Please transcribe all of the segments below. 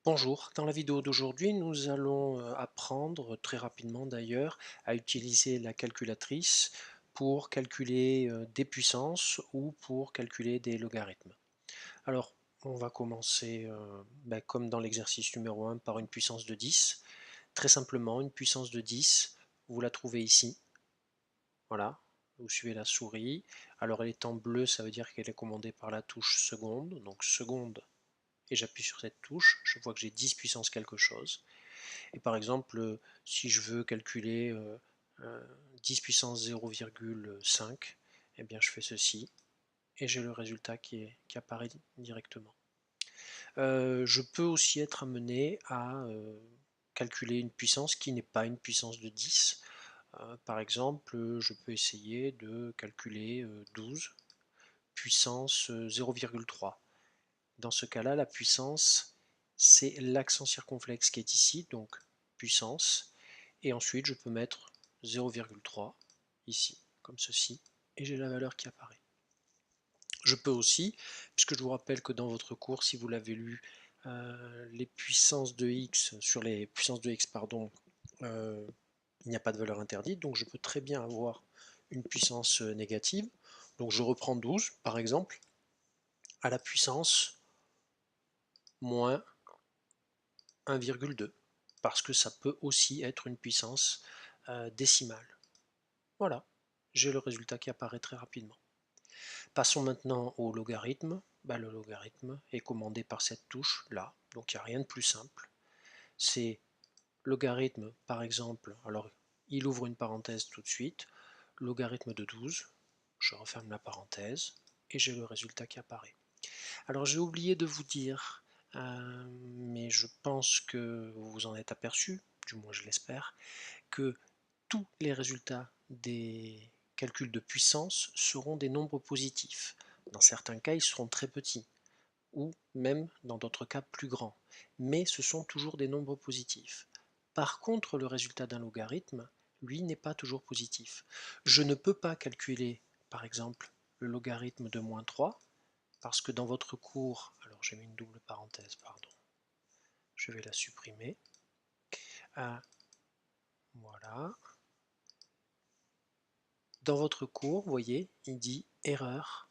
Bonjour, dans la vidéo d'aujourd'hui, nous allons apprendre très rapidement d'ailleurs à utiliser la calculatrice pour calculer des puissances ou pour calculer des logarithmes. Alors, on va commencer comme dans l'exercice numéro 1 par une puissance de 10. Très simplement, une puissance de 10, vous la trouvez ici. Voilà, vous suivez la souris. Alors elle est en bleu, ça veut dire qu'elle est commandée par la touche seconde. Donc seconde, et j'appuie sur cette touche, je vois que j'ai 10 puissance quelque chose. Et par exemple, si je veux calculer 10 puissance 0,5, eh bien je fais ceci, et j'ai le résultat qui apparaît directement. Je peux aussi être amené à calculer une puissance qui n'est pas une puissance de 10. Par exemple, je peux essayer de calculer 12 puissance 0,3. Dans ce cas-là, la puissance, c'est l'accent circonflexe qui est ici, donc puissance, et ensuite je peux mettre 0,3 ici, comme ceci, et j'ai la valeur qui apparaît. Je peux aussi, puisque je vous rappelle que dans votre cours, si vous l'avez lu, les puissances de x, sur les puissances de x, pardon, il n'y a pas de valeur interdite, donc je peux très bien avoir une puissance négative. Donc je reprends 12, par exemple, à la puissance moins 1,2, parce que ça peut aussi être une puissance décimale. Voilà, j'ai le résultat qui apparaît très rapidement. Passons maintenant au logarithme. Le logarithme est commandé par cette touche là, donc il n'y a rien de plus simple. C'est logarithme, par exemple, alors il ouvre une parenthèse tout de suite, logarithme de 12, je referme la parenthèse, et j'ai le résultat qui apparaît. Alors j'ai oublié de vous dire, mais je pense que vous vous en êtes aperçu, du moins je l'espère, que tous les résultats des calculs de puissance seront des nombres positifs. Dans certains cas, ils seront très petits, ou même dans d'autres cas plus grands, mais ce sont toujours des nombres positifs. Par contre, le résultat d'un logarithme, lui, n'est pas toujours positif. Je ne peux pas calculer, par exemple, le logarithme de moins 3, parce que dans votre cours, alors j'ai mis une double parenthèse, pardon, je vais la supprimer. Voilà. Dans votre cours, vous voyez, il dit erreur.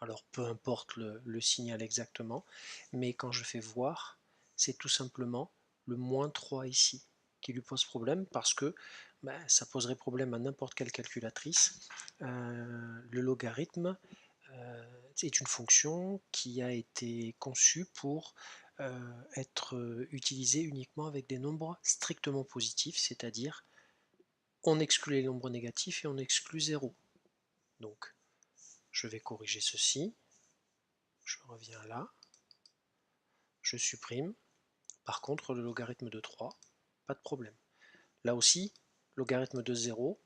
Alors peu importe le signal exactement, mais quand je fais voir, c'est tout simplement le moins 3 ici qui lui pose problème parce que ça poserait problème à n'importe quelle calculatrice. Le logarithme est une fonction qui a été conçue pour être utilisée uniquement avec des nombres strictement positifs, c'est-à-dire on exclut les nombres négatifs et on exclut 0. Donc je vais corriger ceci, je reviens là, je supprime. Par contre, le logarithme de 3, pas de problème. Là aussi, logarithme de 0,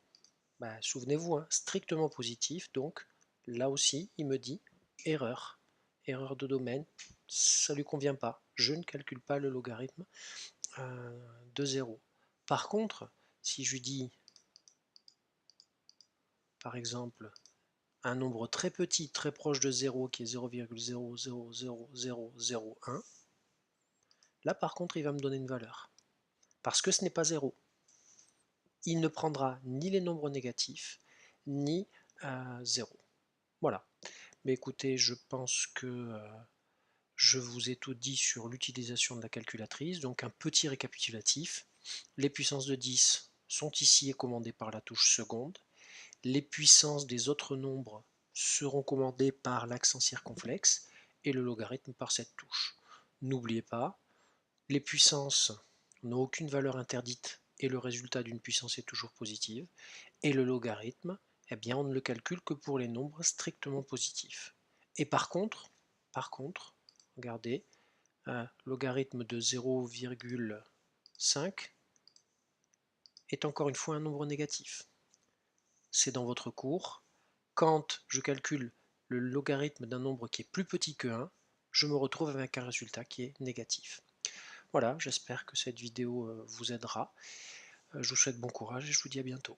souvenez-vous, hein, strictement positif, donc là aussi, il me dit erreur, erreur de domaine, ça ne lui convient pas. Je ne calcule pas le logarithme de 0. Par contre, si je lui dis, par exemple, un nombre très petit, très proche de 0, qui est 0,0000001, là par contre, il va me donner une valeur. Parce que ce n'est pas 0. Il ne prendra ni les nombres négatifs, ni 0. Voilà. Mais écoutez, je pense que je vous ai tout dit sur l'utilisation de la calculatrice. Donc un petit récapitulatif. Les puissances de 10 sont ici et commandées par la touche seconde. Les puissances des autres nombres seront commandées par l'accent circonflexe et le logarithme par cette touche. N'oubliez pas, les puissances n'ont aucune valeur interdite et le résultat d'une puissance est toujours positive. Et le logarithme, eh bien, on ne le calcule que pour les nombres strictement positifs. Et par contre, regardez, un logarithme de 0,5 est encore une fois un nombre négatif. C'est dans votre cours. Quand je calcule le logarithme d'un nombre qui est plus petit que 1, je me retrouve avec un résultat qui est négatif. Voilà, j'espère que cette vidéo vous aidera. Je vous souhaite bon courage et je vous dis à bientôt.